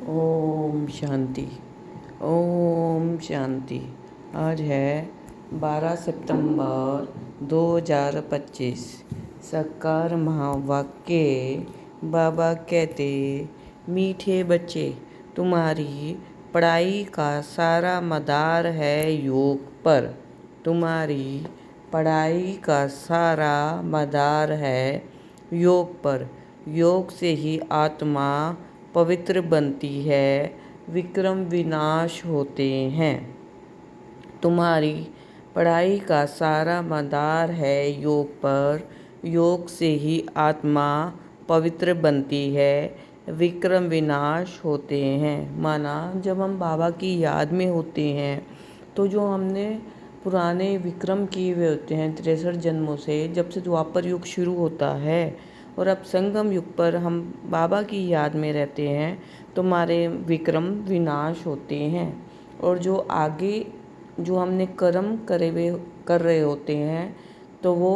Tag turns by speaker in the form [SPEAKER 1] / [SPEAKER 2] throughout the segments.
[SPEAKER 1] ओम शांति। ओम शांति। आज है 12 सितंबर 2025। साकार महावाक्य। बाबा कहते, मीठे बच्चे, तुम्हारी पढ़ाई का सारा मदार है योग पर। तुम्हारी पढ़ाई का सारा मदार है योग पर। योग से ही आत्मा पवित्र बनती है, विक्रम विनाश होते हैं। तुम्हारी पढ़ाई का सारा मदार है योग पर। योग से ही आत्मा पवित्र बनती है, विक्रम विनाश होते हैं। माना जब हम बाबा की याद में होते हैं तो जो हमने पुराने विक्रम किए हुए होते हैं 63 जन्मों से, जब से द्वापर युग शुरू होता है और अब संगम युग पर हम बाबा की याद में रहते हैं तो हमारे विक्रम विनाश होते हैं। और जो आगे जो हमने कर्म कर रहे होते हैं तो वो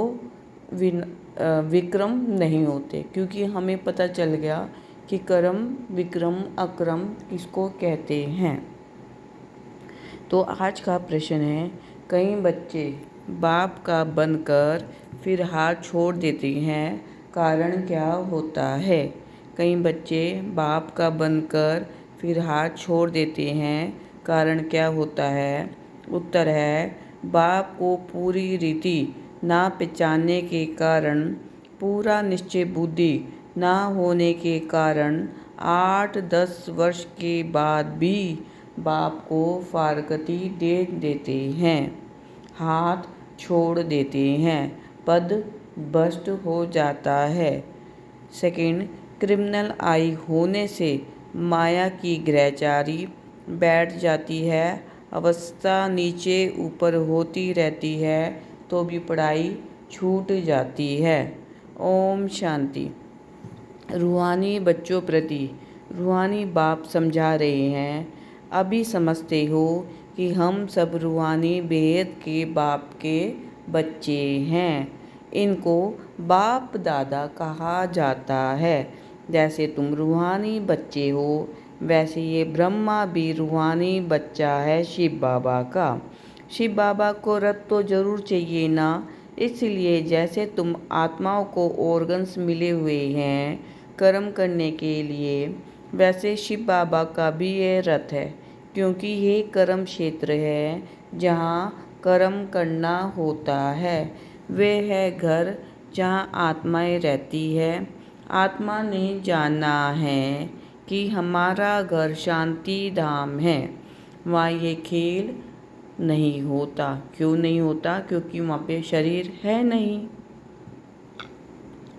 [SPEAKER 1] विक्रम नहीं होते, क्योंकि हमें पता चल गया कि कर्म विक्रम अक्रम किसको कहते हैं। तो आज का प्रश्न है, कई बच्चे बाप का बनकर फिर हाथ छोड़ देते हैं, कारण क्या होता है? कई बच्चे बाप का बनकर फिर हाथ छोड़ देते हैं, कारण क्या होता है? उत्तर है, बाप को पूरी रीति ना पहचानने के कारण, पूरा निश्चय बुद्धि ना होने के कारण 8-10 वर्ष के बाद भी बाप को फारकती दे देते हैं, हाथ छोड़ देते हैं, पद भ्रष्ट हो जाता है। सेकंड, क्रिमिनल आई होने से माया की ग्रहचारी बैठ जाती है, अवस्था नीचे ऊपर होती रहती है तो भी पढ़ाई छूट जाती है। ओम शांति। रूहानी बच्चों प्रति रूहानी बाप समझा रहे हैं, अभी समझते हो कि हम सब रूहानी बेहद के बाप के बच्चे हैं। इनको बाप दादा कहा जाता है। जैसे तुम रूहानी बच्चे हो, वैसे ये ब्रह्मा भी रूहानी बच्चा है शिव बाबा का। शिव बाबा को रथ तो जरूर चाहिए ना, इसलिए जैसे तुम आत्माओं को ऑर्गन्स मिले हुए हैं कर्म करने के लिए, वैसे शिव बाबा का भी ये रथ है, क्योंकि ये कर्म क्षेत्र है जहाँ कर्म करना होता है। वे है घर जहाँ आत्माएं रहती है। आत्मा ने जाना है कि हमारा घर शांति धाम है, वहाँ ये खेल नहीं होता। क्यों नहीं होता? क्योंकि वहाँ पे शरीर है नहीं,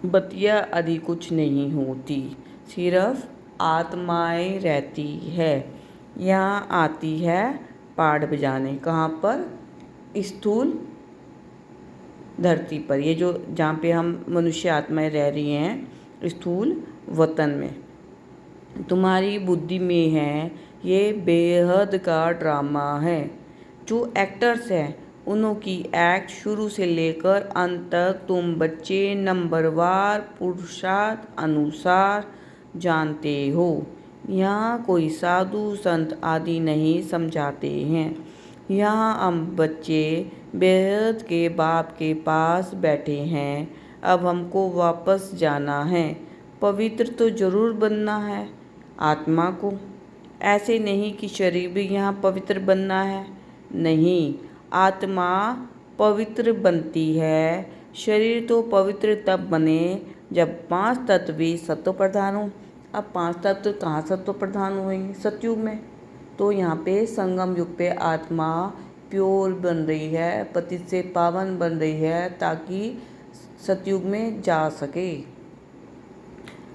[SPEAKER 1] बतिया आदि कुछ नहीं होती, सिर्फ आत्माएं रहती है। यहाँ आती है पाठ बजाने, कहाँ पर? स्थूल धरती पर, ये जो जहाँ पे हम मनुष्य आत्माएं रह रही हैं स्थूल वतन में। तुम्हारी बुद्धि में है ये बेहद का ड्रामा है। जो एक्टर्स हैं उन्हों की एक्ट शुरू से लेकर अंत तक तुम बच्चे नंबरवार पुरुषार्थ अनुसार जानते हो। यहाँ कोई साधु संत आदि नहीं समझाते हैं। यहाँ हम बच्चे बेहद के बाप के पास बैठे हैं। अब हमको वापस जाना है, पवित्र तो जरूर बनना है आत्मा को। ऐसे नहीं कि शरीर भी यहाँ पवित्र बनना है, नहीं, आत्मा पवित्र बनती है। शरीर तो पवित्र तब बने जब 5 तत्व भी सत्व प्रधान हो। अब 5 तत्व कहाँ सत्व प्रधान हुएंगे? सतयुग में। तो यहाँ पे संगम युग पे आत्मा प्योर बन रही है, पतित से पावन बन रही है, ताकि सतयुग में जा सके।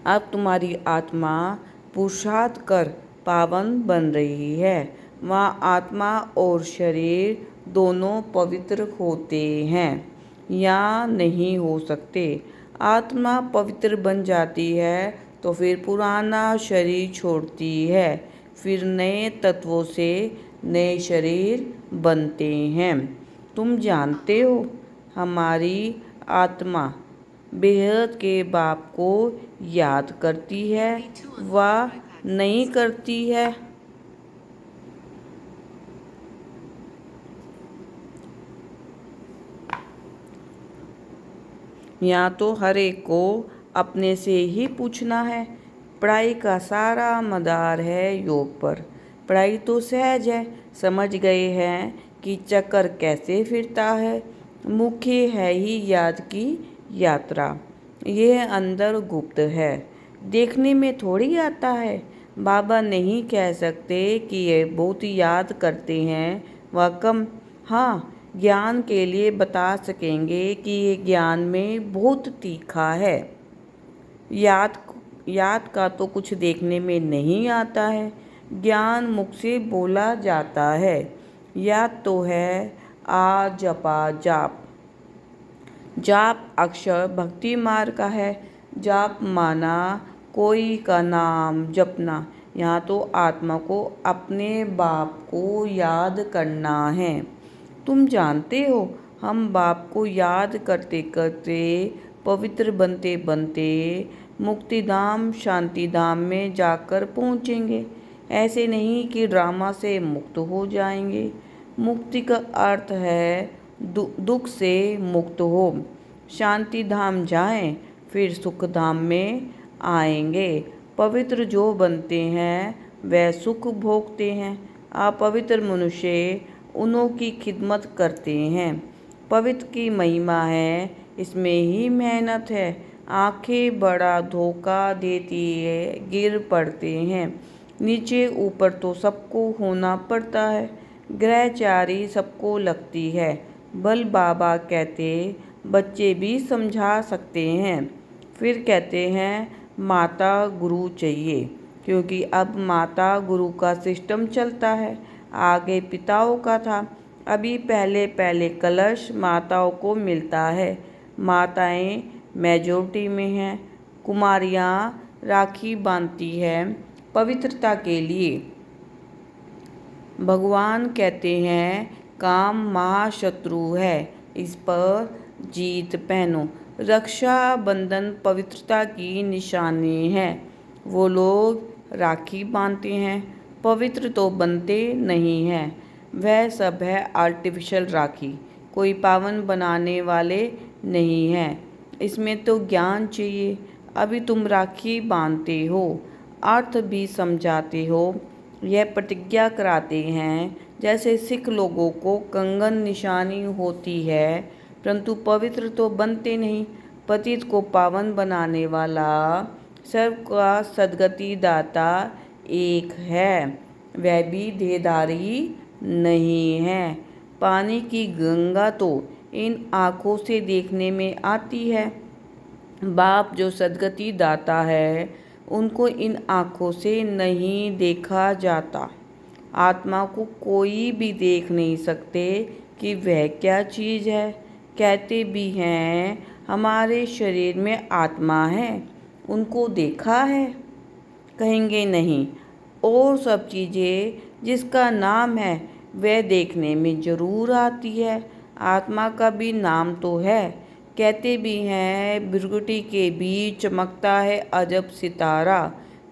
[SPEAKER 1] अब तुम्हारी आत्मा पुरुषार्थ कर पावन बन रही है, वहाँ आत्मा और शरीर दोनों पवित्र होते हैं, या नहीं हो सकते। आत्मा पवित्र बन जाती है तो फिर पुराना शरीर छोड़ती है, फिर नए तत्वों से नए शरीर बनते हैं। तुम जानते हो हमारी आत्मा बेहद के बाप को याद करती है, वह नहीं करती है। यहाँ तो हर एक को अपने से ही पूछना है। पढ़ाई का सारा मदार है योग पर। पढ़ाई तो सहज है, समझ गए हैं कि चक्कर कैसे फिरता है। मुख्य है ही याद की यात्रा, यह अंदर गुप्त है, देखने में थोड़ी आता है। बाबा नहीं कह सकते कि ये बहुत याद करते हैं व कम। हाँ, ज्ञान के लिए बता सकेंगे कि ये ज्ञान में बहुत तीखा है। याद याद का तो कुछ देखने में नहीं आता है, ज्ञान मुख से बोला जाता है। याद तो है आ जपा जाप। जाप अक्षर भक्ति मार्ग का है। जाप माना कोई का नाम जपना। यहाँ तो आत्मा को अपने बाप को याद करना है। तुम जानते हो, हम बाप को याद करते करते, पवित्र बनते बनते मुक्तिधाम शांतिधाम में जाकर पहुँचेंगे। ऐसे नहीं कि ड्रामा से मुक्त हो जाएंगे। मुक्ति का अर्थ है दुख से मुक्त हो, शांति धाम जाएं, फिर सुख धाम में आएंगे। पवित्र जो बनते हैं वह सुख भोगते हैं। अपवित्र मनुष्य उन्हों की खिदमत करते हैं। पवित्र की महिमा है, इसमें ही मेहनत है। आंखें बड़ा धोखा देती है, गिर पड़ते हैं। नीचे ऊपर तो सबको होना पड़ता है। ग्रहचारी सबको लगती है। बल बाबा कहते बच्चे भी समझा सकते हैं। फिर कहते हैं माता गुरु चाहिए, क्योंकि अब माता गुरु का सिस्टम चलता है। आगे पिताओं का था, अभी पहले पहले कलश माताओं को मिलता है। माताएं मेजॉरिटी में हैं। कुमारियाँ राखी बांधती हैं पवित्रता के लिए। भगवान कहते हैं काम महाशत्रु है, इस पर जीत पहनो। रक्षा बंधन पवित्रता की निशानी है। वो लोग राखी बांधते हैं, पवित्र तो बनते नहीं हैं। वह सब है आर्टिफिशियल राखी, कोई पावन बनाने वाले नहीं हैं। इसमें तो ज्ञान चाहिए। अभी तुम राखी बांधते हो, अर्थ भी समझाते हो, यह प्रतिज्ञा कराते हैं। जैसे सिख लोगों को कंगन निशानी होती है, परंतु पवित्र तो बनते नहीं। पतित को पावन बनाने वाला सबका सद्गति दाता एक है, वह भी देहधारी नहीं है। पानी की गंगा तो इन आँखों से देखने में आती है। बाप जो सद्गति दाता है, उनको इन आँखों से नहीं देखा जाता। आत्मा को कोई भी देख नहीं सकते कि वह क्या चीज़ है। कहते भी हैं हमारे शरीर में आत्मा है, उनको देखा है? कहेंगे नहीं। और सब चीज़ें जिसका नाम है वह देखने में ज़रूर आती है। आत्मा का भी नाम तो है। कहते भी हैं भृगुटी के बीच चमकता है अजब सितारा,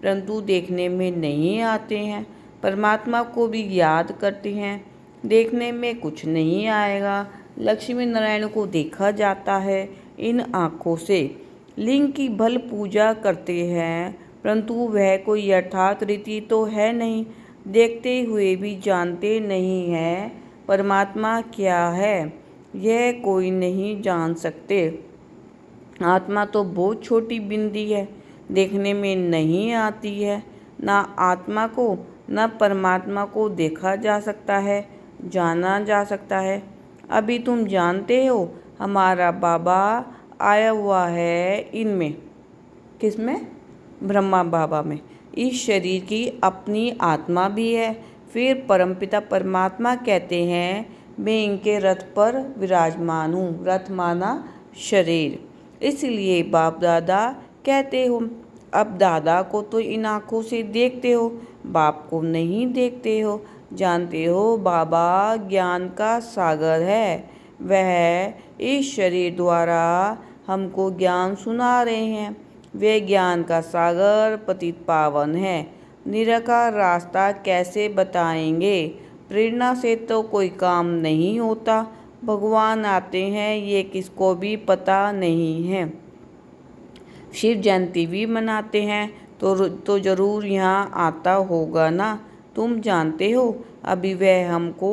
[SPEAKER 1] परंतु देखने में नहीं आते हैं। परमात्मा को भी याद करते हैं, देखने में कुछ नहीं आएगा। लक्ष्मी नारायण को देखा जाता है इन आँखों से। लिंग की भल पूजा करते हैं, परंतु वह कोई यथार्थ रीति तो है नहीं। देखते हुए भी जानते नहीं हैं परमात्मा क्या है, यह कोई नहीं जान सकते। आत्मा तो बहुत छोटी बिंदी है, देखने में नहीं आती है। ना आत्मा को न परमात्मा को देखा जा सकता है, जाना जा सकता है। अभी तुम जानते हो हमारा बाबा आया हुआ है इनमें। किसमें? ब्रह्मा बाबा में। इस शरीर की अपनी आत्मा भी है। फिर परमपिता परमात्मा कहते हैं मैं इनके रथ पर विराजमान हूँ। रथ माना शरीर, इसलिए बाप दादा कहते हो। अब दादा को तो इन आँखों से देखते हो, बाप को नहीं देखते हो। जानते हो बाबा ज्ञान का सागर है, वह इस शरीर द्वारा हमको ज्ञान सुना रहे हैं। वे ज्ञान का सागर पतित पावन है। निराकार रास्ता कैसे बताएंगे? प्रेरणा से तो कोई काम नहीं होता। भगवान आते हैं ये किसको भी पता नहीं है। शिव जयंती भी मनाते हैं तो ज़रूर यहाँ आता होगा ना। तुम जानते हो अभी वह हमको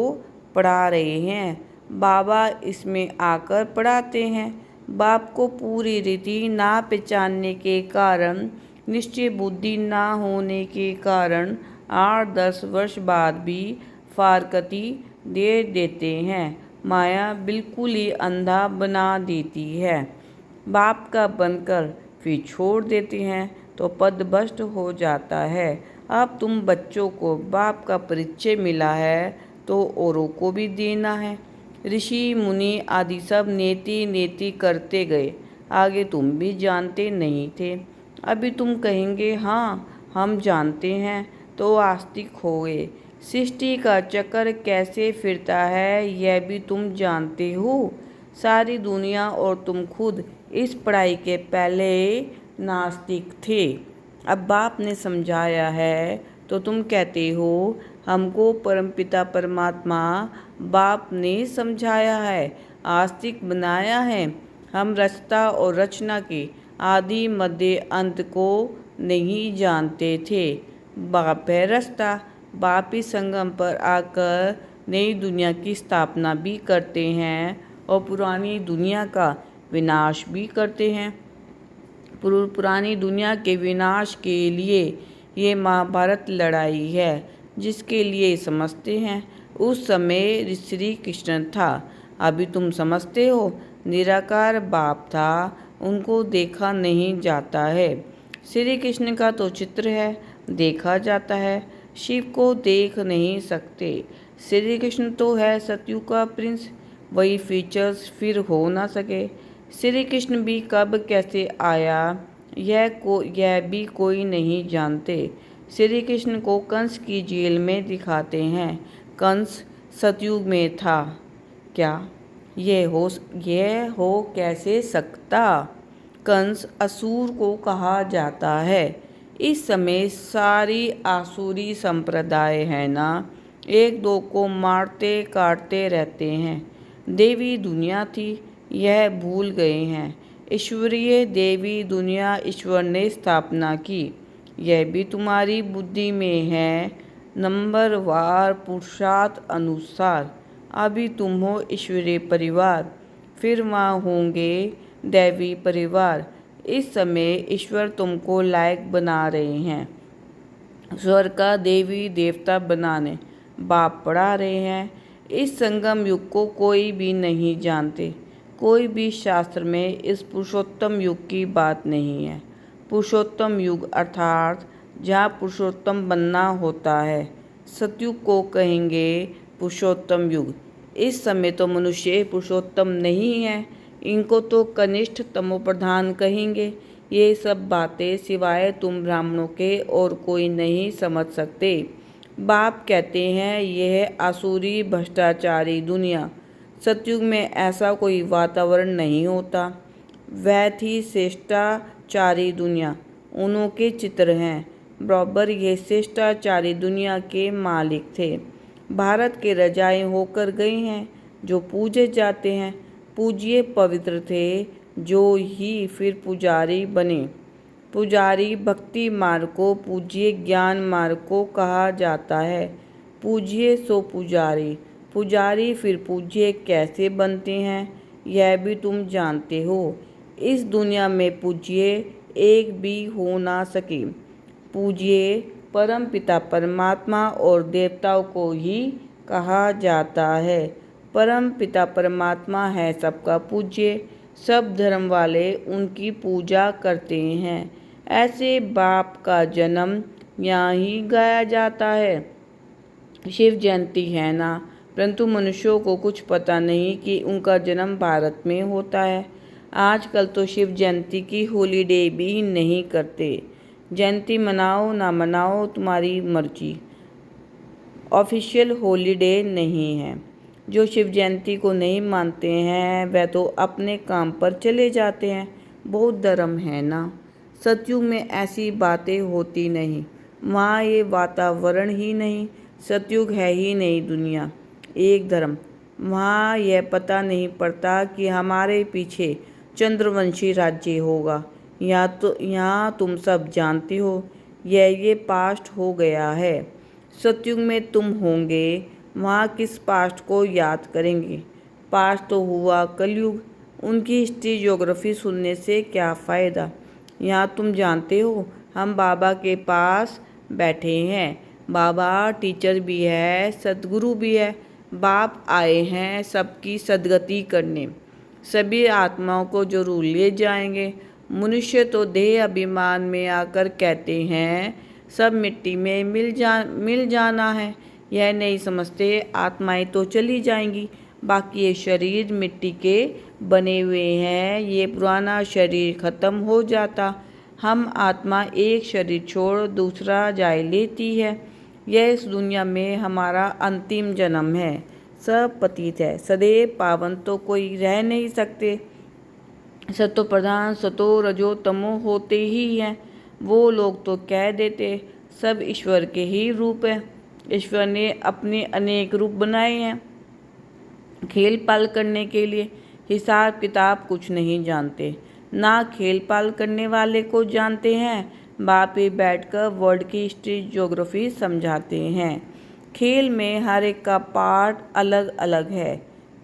[SPEAKER 1] पढ़ा रहे हैं। बाबा इसमें आकर पढ़ाते हैं। बाप को पूरी रीति ना पहचानने के कारण, निश्चय बुद्धि ना होने के कारण 8-10 वर्ष बाद भी फारकती दे देते हैं। माया बिल्कुल ही अंधा बना देती है। बाप का बनकर फिर छोड़ देते हैं तो पदभ्रष्ट हो जाता है। अब तुम बच्चों को बाप का परिचय मिला है तो औरों को भी देना है। ऋषि मुनि आदि सब नेति नेति करते गए। आगे तुम भी जानते नहीं थे। अभी तुम कहेंगे हाँ हम जानते हैं तो आस्तिक हो गए। सृष्टि का चक्कर कैसे फिरता है यह भी तुम जानते हो। सारी दुनिया और तुम खुद इस पढ़ाई के पहले नास्तिक थे। अब बाप ने समझाया है तो तुम कहते हो हमको परमपिता परमात्मा बाप ने समझाया है, आस्तिक बनाया है। हम रचता और रचना के आदि मध्य अंत को नहीं जानते थे। बाप है रचता। बाप ही संगम पर आकर नई दुनिया की स्थापना भी करते हैं और पुरानी दुनिया का विनाश भी करते हैं। पुरानी दुनिया के विनाश के लिए ये महाभारत लड़ाई है जिसके लिए समझते हैं। उस समय श्री कृष्ण था। अभी तुम समझते हो निराकार बाप था, उनको देखा नहीं जाता है। श्री कृष्ण का तो चित्र है, देखा जाता है। शिव को देख नहीं सकते। श्री कृष्ण तो है सतयुग का प्रिंस, वही फीचर्स फिर हो ना सके। श्री कृष्ण भी कब कैसे आया यह भी कोई नहीं जानते। श्री कृष्ण को कंस की जेल में दिखाते हैं। कंस सतयुग में था क्या? यह हो कैसे सकता? कंस असुर को कहा जाता है। इस समय सारी आसुरी संप्रदाय है ना, एक दो को मारते काटते रहते हैं। देवी दुनिया थी यह भूल गए हैं। ईश्वरीय देवी दुनिया ईश्वर ने स्थापना की, यह भी तुम्हारी बुद्धि में है। नंबरवार पुरुषार्थ अनुसार अभी तुम हो ईश्वरीय परिवार, फिर वहाँ होंगे दैवी परिवार। इस समय ईश्वर तुमको लायक बना रहे हैं। स्वर्ग का देवी देवता बनाने बाप पढ़ा रहे हैं। इस संगम युग को कोई भी नहीं जानते। कोई भी शास्त्र में इस पुरुषोत्तम युग की बात नहीं है। पुरुषोत्तम युग अर्थात जहाँ पुरुषोत्तम बनना होता है। सतयुग को कहेंगे पुरुषोत्तम युग। इस समय तो मनुष्य पुरुषोत्तम नहीं है, इनको तो कनिष्ठ तमोप्रधान कहेंगे। ये सब बातें सिवाय तुम ब्राह्मणों के और कोई नहीं समझ सकते। बाप कहते हैं यह आसुरी भ्रष्टाचारी दुनिया। सतयुग में ऐसा कोई वातावरण नहीं होता। वह थी श्रेष्ठाचारी दुनिया, उन्हों के चित्र हैं। बराबर ये श्रेष्ठाचारी दुनिया के मालिक थे। भारत के रजाए होकर गए हैं जो पूजे जाते हैं। पूज्य पवित्र थे जो ही फिर पुजारी बने। पुजारी भक्ति मार्ग को, पूज्य ज्ञान मार्ग को कहा जाता है। पूज्य सो पुजारी, पुजारी फिर पूज्य कैसे बनते हैं यह भी तुम जानते हो। इस दुनिया में पूज्य एक भी हो ना सके। पूज्य परम पिता परमात्मा और देवताओं को ही कहा जाता है। परम पिता परमात्मा है सबका पूज्य। सब धर्म वाले उनकी पूजा करते हैं। ऐसे बाप का जन्म यहाँ ही गाया जाता है। शिव जयंती है ना, परंतु मनुष्यों को कुछ पता नहीं कि उनका जन्म भारत में होता है। आजकल तो शिव जयंती की हॉलीडे भी नहीं करते। जयंती मनाओ ना मनाओ तुम्हारी मर्जी, ऑफिशियल हॉलीडे नहीं है। जो शिव जयंती को नहीं मानते हैं वह तो अपने काम पर चले जाते हैं। बहुत धर्म है ना। सतयुग में ऐसी बातें होती नहीं। वहाँ ये वातावरण ही नहीं, सतयुग है ही नहीं दुनिया, एक धर्म। वहाँ यह पता नहीं पड़ता कि हमारे पीछे चंद्रवंशी राज्य होगा। यहाँ तुम सब जानते हो, ये पास्ट हो गया है। सतयुग में तुम होंगे, वहाँ किस पास्ट को याद करेंगे? पास्ट तो हुआ कलयुग, उनकी हिस्ट्री ज्योग्राफी सुनने से क्या फ़ायदा? यहाँ तुम जानते हो, हम बाबा के पास बैठे हैं। बाबा टीचर भी है, सद्गुरु भी है। बाप आए हैं सबकी सद्गति करने, सभी आत्माओं को जरूर ले जाएंगे। मनुष्य तो देह अभिमान में आकर कहते हैं सब मिट्टी में मिल जाना है। यह नहीं समझते आत्माएं तो चली जाएंगी, बाकी ये शरीर मिट्टी के बने हुए हैं। ये पुराना शरीर खत्म हो जाता, हम आत्मा एक शरीर छोड़ दूसरा जाए लेती है। यह इस दुनिया में हमारा अंतिम जन्म है। सब पतित है, सदैव पावन तो कोई रह नहीं सकते। सतो प्रधान सतो रजो तमो होते ही हैं। वो लोग तो कह देते सब ईश्वर के ही रूप है। ईश्वर ने अपने अनेक रूप बनाए हैं खेल पाल करने के लिए। हिसाब किताब कुछ नहीं जानते, ना खेल पाल करने वाले को जानते हैं। बाप ही बैठकर वर्ल्ड की हिस्ट्री ज्योग्राफी समझाते हैं। खेल में हर एक का पार्ट अलग अलग है,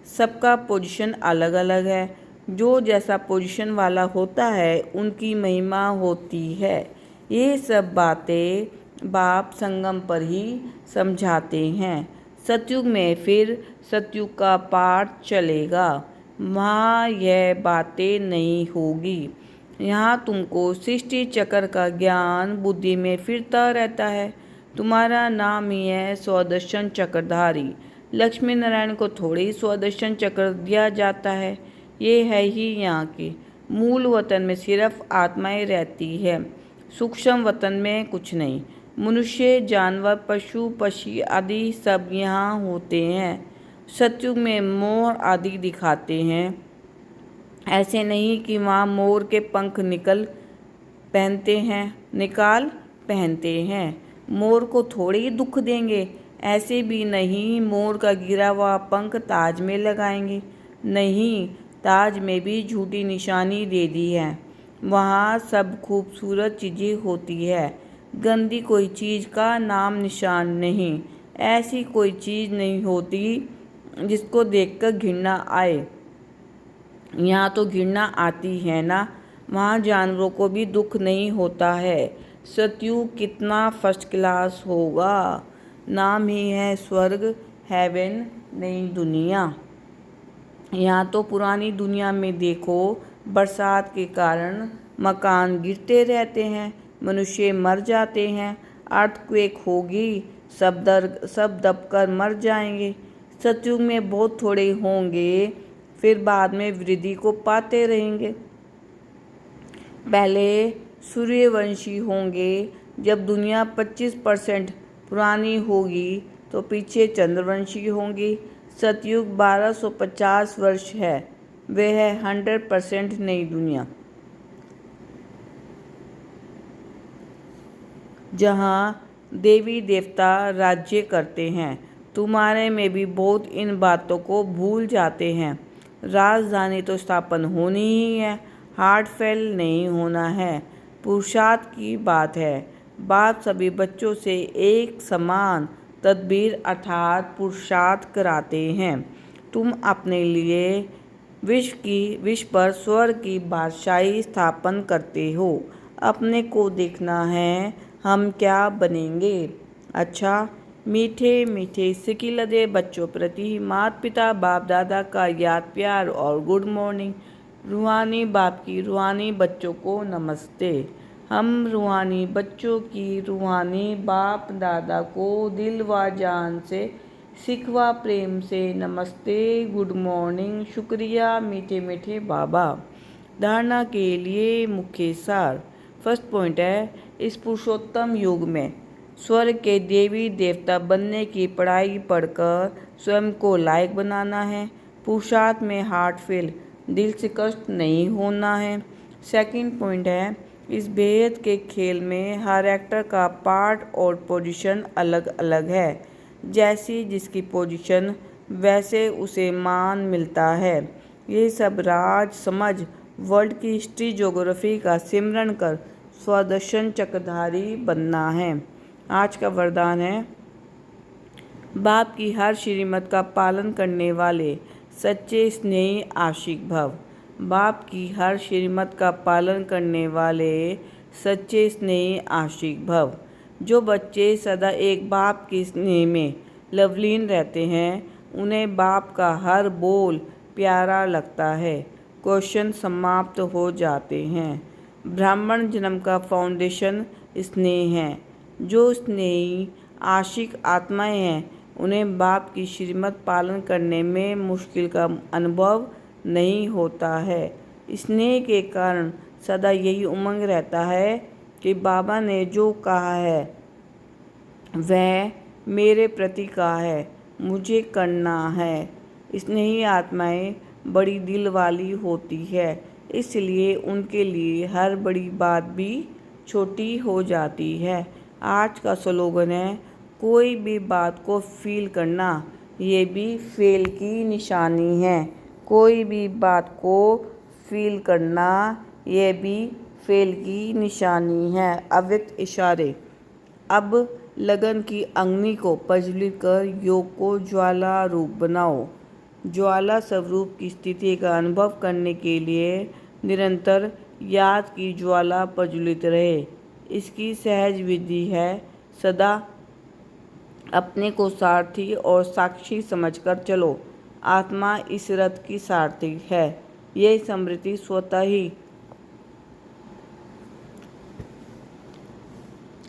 [SPEAKER 1] सबका पोजीशन अलग अलग है। जो जैसा पोजीशन वाला होता है उनकी महिमा होती है। ये सब बातें बाप संगम पर ही समझाते हैं। सतयुग में फिर सतयुग का पाठ चलेगा, वहाँ यह बातें नहीं होगी। यहाँ तुमको सृष्टि चक्र का ज्ञान बुद्धि में फिरता रहता है। तुम्हारा नाम ही है स्वदर्शन चक्रधारी। लक्ष्मी नारायण को थोड़ी स्वदर्शन चक्र दिया जाता है, ये है ही यहाँ के मूल वतन में सिर्फ आत्माएं रहती है। सूक्ष्म वतन में कुछ नहीं। मनुष्य जानवर पशु पक्षी आदि सब यहाँ होते हैं। सतयुग में मोर आदि दिखाते हैं, ऐसे नहीं कि वहाँ मोर के पंख निकाल पहनते हैं। मोर को थोड़ी दुख देंगे, ऐसे भी नहीं मोर का गिरा हुआ पंख ताज में लगाएंगे। नहीं, ताज में भी झूठी निशानी दे दी है। वहाँ सब खूबसूरत चीज़ें होती है, गंदी कोई चीज़ का नाम निशान नहीं। ऐसी कोई चीज़ नहीं होती जिसको देखकर घृणा आए। यहाँ तो घृणा आती है ना। वहाँ जानवरों को भी दुख नहीं होता है। सतयुग कितना फर्स्ट क्लास होगा। नाम ही है स्वर्ग, हेवन, नई दुनिया। यहाँ तो पुरानी दुनिया में देखो, बरसात के कारण मकान गिरते रहते हैं, मनुष्य मर जाते हैं। अर्थक्वेक होगी, सब दबकर मर जाएंगे। सतयुग में बहुत थोड़े होंगे, फिर बाद में वृद्धि को पाते रहेंगे। पहले सूर्यवंशी होंगे, जब दुनिया 25% पुरानी होगी तो पीछे चंद्रवंशी होंगी। सतयुग 1250 वर्ष है, वह है 100% नई दुनिया, जहाँ देवी देवता राज्य करते हैं। तुम्हारे में भी बहुत इन बातों को भूल जाते हैं। राजधानी तो स्थापन होनी ही है, हार्ट फेल नहीं होना है। पुरुषार्थ की बात है। बाप सभी बच्चों से एक समान तदबीर अर्थात पुरुषार्थ कराते हैं। तुम अपने लिए विश्व पर स्वर्ग की बादशाही स्थापन करते हो। अपने को देखना है, हम क्या बनेंगे। अच्छा, मीठे मीठे सिकिलदे बच्चों प्रति माता पिता बाप दादा का याद प्यार और गुड मॉर्निंग। रूहानी बाप की रूहानी बच्चों को नमस्ते। हम रूहानी बच्चों की रूहानी बाप दादा को दिल व जान से सिखवा प्रेम से नमस्ते, गुड मॉर्निंग, शुक्रिया मीठे मीठे बाबा। धारणा के लिए मुख्य सार। फर्स्ट पॉइंट है, इस पुरुषोत्तम युग में स्वर्ग के देवी देवता बनने की पढ़ाई पढ़कर स्वयं को लायक बनाना है। पुरुषार्थ में हार्ट फेल, दिल से कष्ट नहीं होना है। सेकंड पॉइंट है, इस बेहद के खेल में हर एक्टर का पार्ट और पोजीशन अलग अलग है। जैसी जिसकी पोजीशन वैसे उसे मान मिलता है। ये सब राज समझ वर्ल्ड की हिस्ट्री ज्योग्राफी का सिमरन कर स्वदर्शन चक्रधारी बनना है। आज का वरदान है, बाप की हर श्रीमत का पालन करने वाले सच्चे स्नेही आशिक भव। बाप की हर श्रीमत का पालन करने वाले सच्चे स्नेही आशिक भव। जो बच्चे सदा एक बाप के स्नेह में लवलीन रहते हैं, उन्हें बाप का हर बोल प्यारा लगता है। क्वेश्चन समाप्त हो जाते हैं। ब्राह्मण जन्म का फाउंडेशन स्नेह है। जो स्नेही आशिक आत्माएं हैं, उन्हें बाप की श्रीमत पालन करने में मुश्किल का अनुभव नहीं होता है। स्नेह के कारण सदा यही उमंग रहता है कि बाबा ने जो कहा है वह मेरे प्रति कहा है, मुझे करना है। स्नेही आत्माएं बड़ी दिल वाली होती है, इसलिए उनके लिए हर बड़ी बात भी छोटी हो जाती है। आज का स्लोगन है, कोई भी बात को फील करना ये भी फेल की निशानी है। कोई भी बात को फील करना ये भी फेल की निशानी है। अव्यक्त इशारे। अब लगन की अग्नि को प्रज्वलित कर योग को ज्वाला रूप बनाओ। ज्वाला स्वरूप की स्थिति का अनुभव करने के लिए निरंतर याद की ज्वाला प्रज्वलित रहे। इसकी सहज विधि है, सदा अपने को सारथी और साक्षी समझकर चलो। आत्मा इस रथ की सारथी है। यह स्मृति स्वतः ही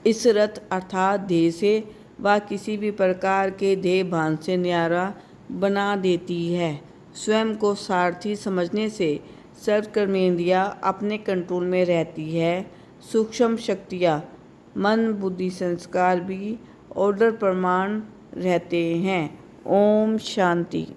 [SPEAKER 1] इस रथ अर्थात देह से व किसी भी प्रकार के देह भान से न्यारा बना देती है। स्वयं को सारथी समझने से सर्वकर्मेंद्रियां अपने कंट्रोल में रहती है। सूक्ष्म शक्तियाँ, मन, बुद्धि, संस्कार भी ऑर्डर प्रमाण रहते हैं। ओम शांति।